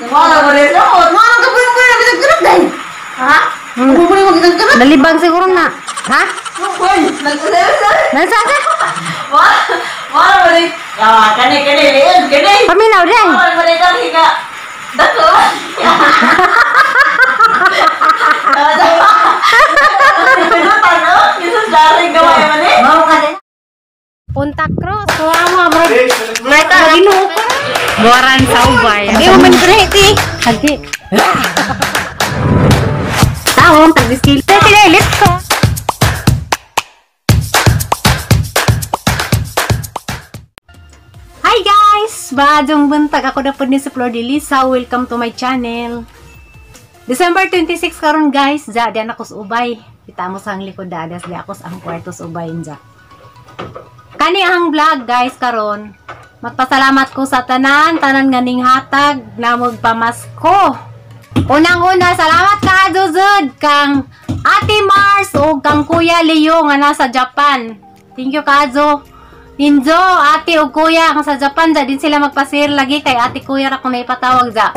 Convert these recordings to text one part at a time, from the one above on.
Wala mo rin lood. Wala ka po yung nagkagrap dahil. Ha? Bumuli mo nagkagrap? Nalibang siguro na. Ha? Uy, nagkagrap. Nasaan? Wala mo rin. Kani, liyan, kani. Paminaw din. Wala mo rin kang higa. Dako. Pinutan, no? Jesus, daring gawin mo ni. Mau ka din. Punta Cross. Kuha bro. Mereka Ginuko. Buaran sa ubay. Hindi mo man-create Hagi. Tawong tag-skill. Let's go. Hi guys! Baadong buntag ako na po ni si Flor de Lisa. Welcome to my channel. December 26 karon guys. Diyan ako sa ubay. Kita mo sa ang likod dadas. Diyan ako sa ang kwarto sa ubay. Kani ang vlog guys karon. Magpasalamat ko sa tanan nga ning hatag na magpamasko. Unang-una, salamat ka Zuzud kang Ate Mars o kang Kuya Leo nga nasa Japan. Thank you Kazo. Ninjo, ate o kuya, kung sa Japan, da din sila magpasir lagi kay ate kuya ra kung naipatawag da.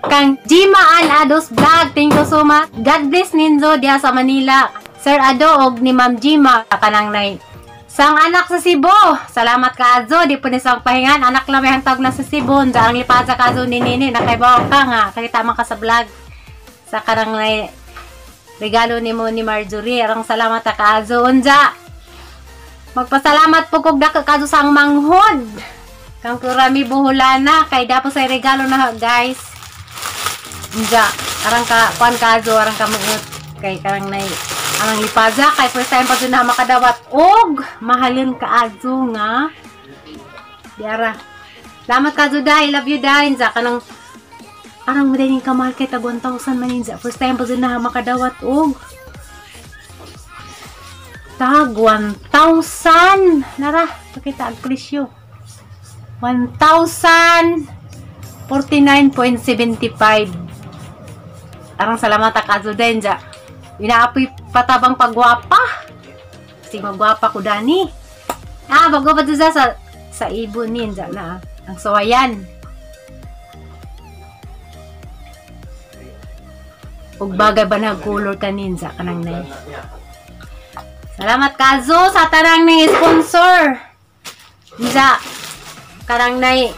Kang Jima An Ados Vlog, thank you so much. God bless Ninjo diya sa Manila. Sir Ado og ni Ma'am Jima, kanang nay. Sang anak sa Cebu, salamat ka Azo, di po ni sang pahingan, anak lang may hantag na sa Cebu, ang lipad sa Kazo ni Nini, nakaibaw ka nga, kaya tama ka sa vlog. Sa kanang nay, regalo ni mo ni Marjorie, arang salamat ka Azo, unja. Magpasalamat po kog dako kaso sang manghod. Kang kurami buhulana kay dapo sa regalo na guys. Inja, arang ka kuan kaso arang ka manghod kay karang nay arang lipaza kay first time pa dun na makadawat og mahalin ka azo nga. Diara. Salamat kaso dai, love you dai. Inja kanang arang madaling ka mahal kay tag 1,000 man inja. First time pa dun na makadawat og tag 1,000 nara pakita ang presyo 1,049.75 arang salamat ka Azuden ja inaapoy patabang pagwapa kasi magwapa ko dani bagwapa to sa ibo ninja na ang sawayan ug bagay ba na color ka ninja kanang nay. Salamat Kazo sa tarang ni sponsor. Isa karang nay.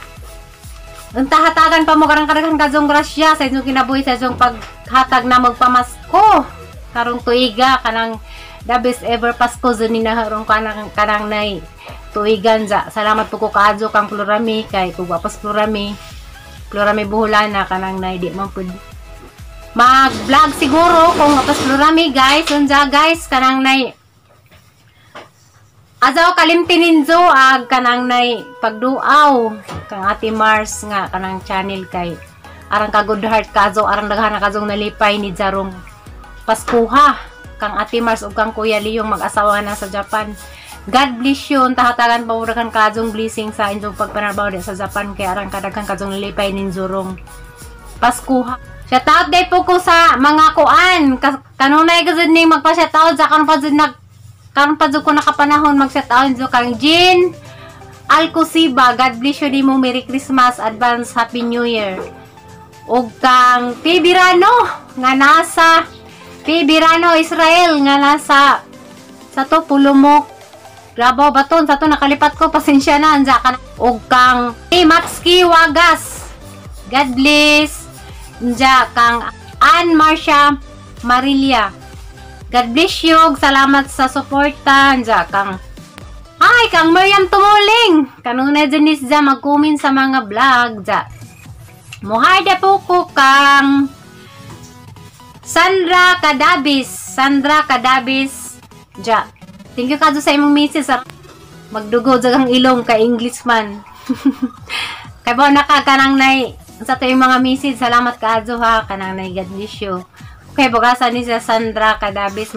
Untahatagan pa mo karang Kazong grasya sa inyong kinabuhi sa inyong paghatag na magpamasko. Karong tuiga kanang the best ever Pasko zuni na harong kanang nay tuigan za. Salamat po ko Kazo kang Florami kay kuwapas Florami buhulana kanang nay di man pud mag-vlog siguro kung apas Florami guys. Unja guys kanang nay azaw kalimtininzo ag kanang nay pagduaw kang Ate Mars nga kanang channel kay arang ka good heart kazo arang daghana kazong nalipay ni Jarong Paskuha kang Ate Mars ug kang Kuya Leo mag-asawa na sa Japan. God bless you tahatagan pa urakan kazong blessing sa inyong pagpanarbaw sa Japan kay arang kadaghan kazong nalipay ni Jarong Paskuha. Shout out day po ko sa mga kuan kanunay gud ning magpa-shout out sa karon pa karon pa ko nakapanahon mag-shout out so kang Jean Alcosiba, God bless you di mo, Merry Christmas, advance Happy New Year. Og kang Pibirano nga nasa Pibirano Israel nga nasa sa to Pulumok. Grabe baton sa to nakalipat ko pasensya na anja kan. Og kang Maxki Wagas. God bless. Anja kang Ann Marcia Marilia. God bless you. Salamat sa suporta. Diyan kang ay, kang Miriam Tumuling. Kanuna dyan isda mag-comment sa mga vlog. Diyan. Muharda po ko kang Sandra Kadabis. Diyan. Thank you kaso sa imong misis. Magdugo dyan ang ilong ka Englishman. Kaya po nakakanang nay. Sa to yung mga misis. Salamat kaso ha. Kanang nay. God bless you. Okay, bukasan ni sa Sandra Kadabis.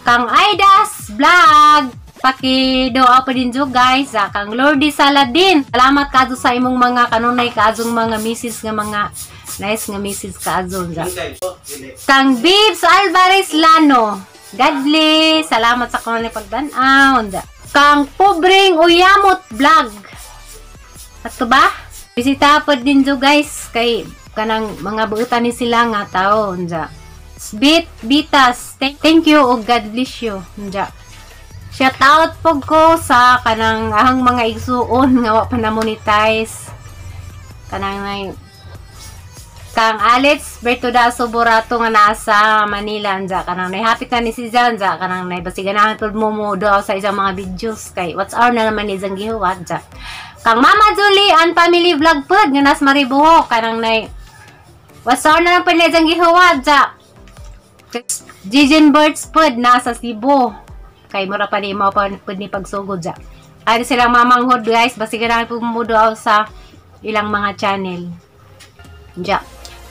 Kang Aidas Vlog. Paki-doa pa din jo guys. Kang Lordy Saladin. Salamat kazo sa imong mga kanunay kaazong mga misis nga mga nice nga misis kaazong. Kang Bibs Alvarez Lano. God bless. Salamat sa kanunay pagdanaw. Kang Pobreng Uyamot Vlog. Ato ba? Bisita pod din jo guys kay kanang mga buutan ni sila nga tao unja. Bitas, thank you o God bless you. Unja. Shout out po ko sa kanang ahang mga igsuon nga wa pa na monetize. Kanang kang Alex Bertuda Soborato nga nasa Manila unja kanang nahapit na ni si Janja kanang naibasigan tud mo daw sa isang mga videos kay what's our na naman ni Zanggihuwat ja. Kang Mama Julie and family vlog pod nga nas Maribuho kanang what's our na naman ni Zanggihuwat ja. Jijin Birds pod nasa Cebu. Kay mura pa ni mo pa ni pagsugod ja. Ari silang mamanghod guys, basigan po mo daw sa ilang mga channel. Ja.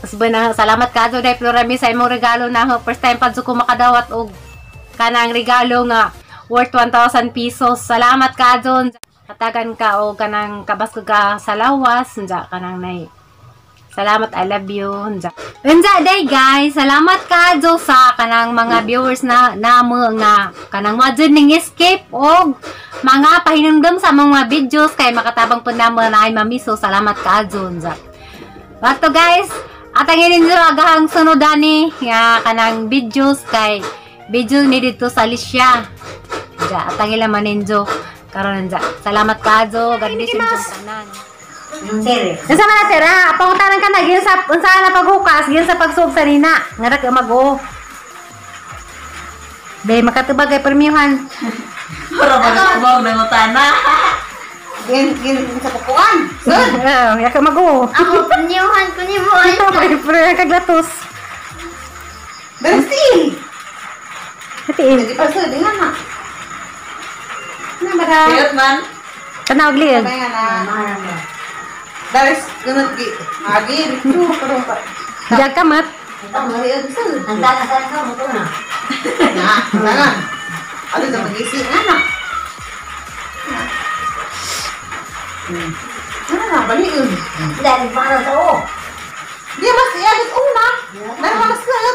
Mas na salamat kadto dai Florami sa imong regalo na first time pa ko makadawat og kanang regalo nga worth 1,000 pesos. Salamat kadto. Katagan ka o kanang kabas ka sa lawas ja kanang nay. Salamat, I love you. Unja day guys, salamat kadto sa kanang mga viewers na namo nga kanang madjud ning escape og mga pahinumdum sa mga videos kay makatabang pud namo na ay mamiso. Salamat kadto unja. Bato guys, atangin ninyo agahang sunodani nga kanang videos kay video ni dito sa Alicia. Ja, atangin laman ninyo karon unja. Salamat kadto, God bless you tanan. Nasa mga tira, pangutanan ka na, gyan sa na paghukas, gyan sa pagsug sa nina. Ngarak ka mag-o. Be, makatubag ay permiyuhan. Para mag-ubog ng utana. Gyan sa pupuan. Yak ka mag-o. Ako, permiyuhan ko niyo mo. Pero kaglatos. Bersti. Hatiin. Jadi pasal dengan mak. Nah, pada. Lihat man. Tanawag liyan. Daris ganun agi itu perong pak. Diyan ka mat. Ang sana ka mo na. Nah, jangan. Ada yang mengisi anak. Mana balik yun? Dari mana tahu? Dia masih ada una. Dari mana sekali?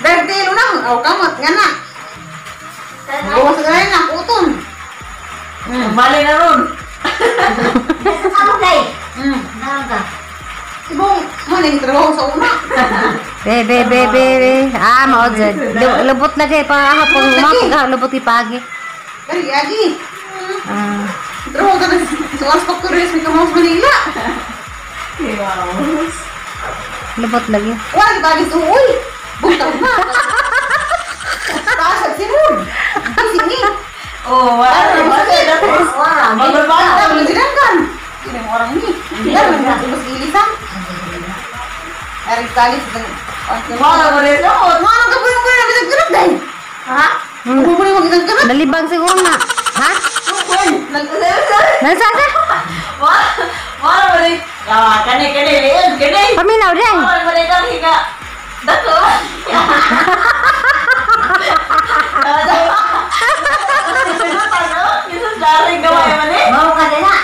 Berarti lu nang, kamu ngana. Bawa segala nak utun. Balik na ron. Kamu dai. Nangka. Ibong, mana yang terbawa sa una? Be. Mau dyan. Lubot lagi pa hapong umak. Lubot ipagi. Dari lagi. Terbawa ka na sa pasok ko rin sa Mas Manila. Lubot lagi. Wala, bagi sa uy. Buntag na. Taas at sinun. Sini. Oh, wala. Magbabala ka, magsinangkan. Sino yung orang ini? Hindi naman mas ilisan. Erik tali sa wala mo rin doon. Mga ka po yung mga nagkaroon dahil. Ha? Ano mo yung nagkaroon? Dalibang siguro na. Ha? Nasaan? Wala mo rin. Kani. Paminaw din. Wala mo rin kang higa. Dako. Mau ka din na.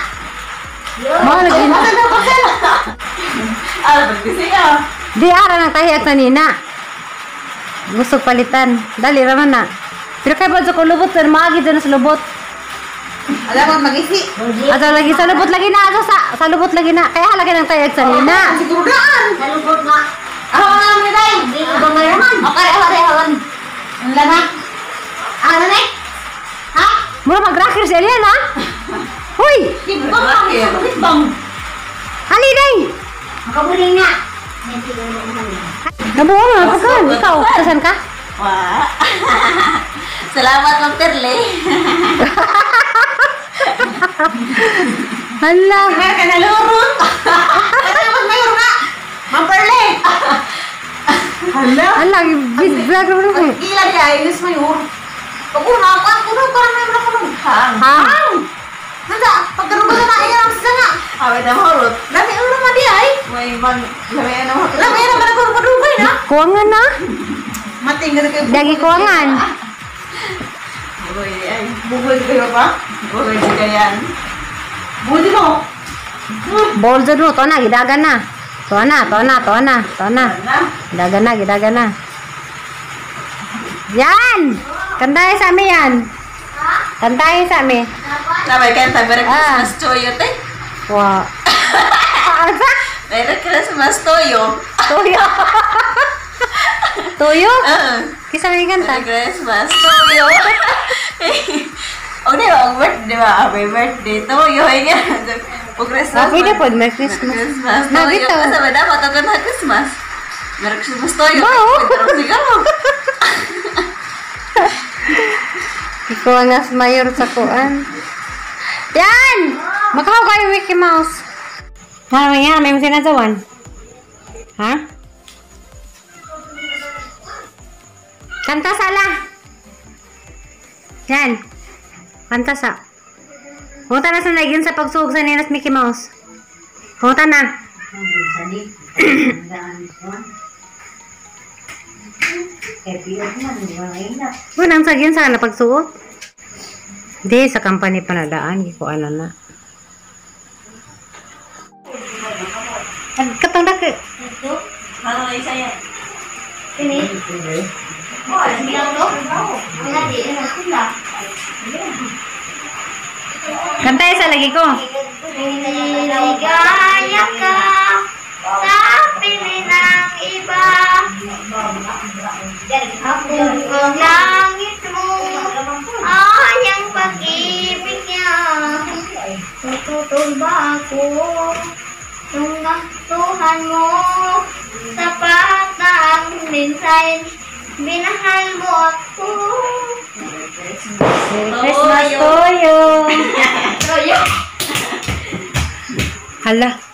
Mau lagi na. Berbising ah. Di ara ng tahiyak sa nina. Gusto palitan. Dali raman na. Pero kaya ba ko lubot pero magi doon sa lubot. Alam mo magisi. Ato lagi sa lubot lagi na. Ato sa lubot lagi na. Kaya lagi ng tahiyak sa nina. Siguraan. Nalubot nga. Ako nga naman tayo. Di ko ba ngayon? Okay, hawan. Ang lana. Ano na? Ha? Mura mag-rocker siya yan ha? Huy! Ibang. Hani day! Makabuling nga. Nabuo nga pagkan. Ikaw, kasan ka? Wah. Salamat Ma'am Perle. Hala! Kaya ka nalurun. Kaya magmayor nga. Mamperle. Hala. Hala, vlog mo. Gila dia, inis mayor. Pagkuna ako, parang may mga Hang! Nanda, pagkarubo na iya ang sana. Awet na mahurot. Dami ulo na dia ay. May man, lamay na mahurot. Lamay na para kurubay na. Kuwangan na. Mating na kayo. Dagi kuwangan. Bugoy ay. Bugoy kayo ba? Bugoy di kayan. Budi mo. Bol dyan mo. Tona, gidagan na. Tona. Na. Gidagan na. Yan! Kantahin sa amin yan. Kantahin sa amin. Sabay kanta, Merry Christmas Toyo, te. Wow. Asa? Merry Christmas Toyo. Tuyo. Tuyo? Ah. Kisa may kanta. Merry Christmas Toyo. O, di ba? Ang birthday ba? Happy birthday Toyo. O, Christmas. Pwede po, Merry Merry Christmas. Christmas Na, Toyo. dito. Kasi ba dapat ako na Christmas? Merry Christmas Toyo. Bao. Pero siguro. Ikaw ang nas mayor sa kuan. Yan! Makaw kayo Mickey Mouse. Ano yan? May sinasawan? Ha? Kanta sala. Yan. Kanta sa. Punta na sa naging sa pagsugod sa ninas Mickey Mouse. Punta na. Unang sagyan sana pagsuot. Hindi, sa company pa nadaan. Hindi ko alam na. Katong daki. Ano na isa yan? Kantay sa lagi ko. Ligaya ka sa piling ng iba. Ako ang langit mo ay ang pag-ibig niya. Tututulba ako nung nastuhan mo. Sapat na ang minsan binahal mo ako. Merry Christmas to you. Toyo. Hala.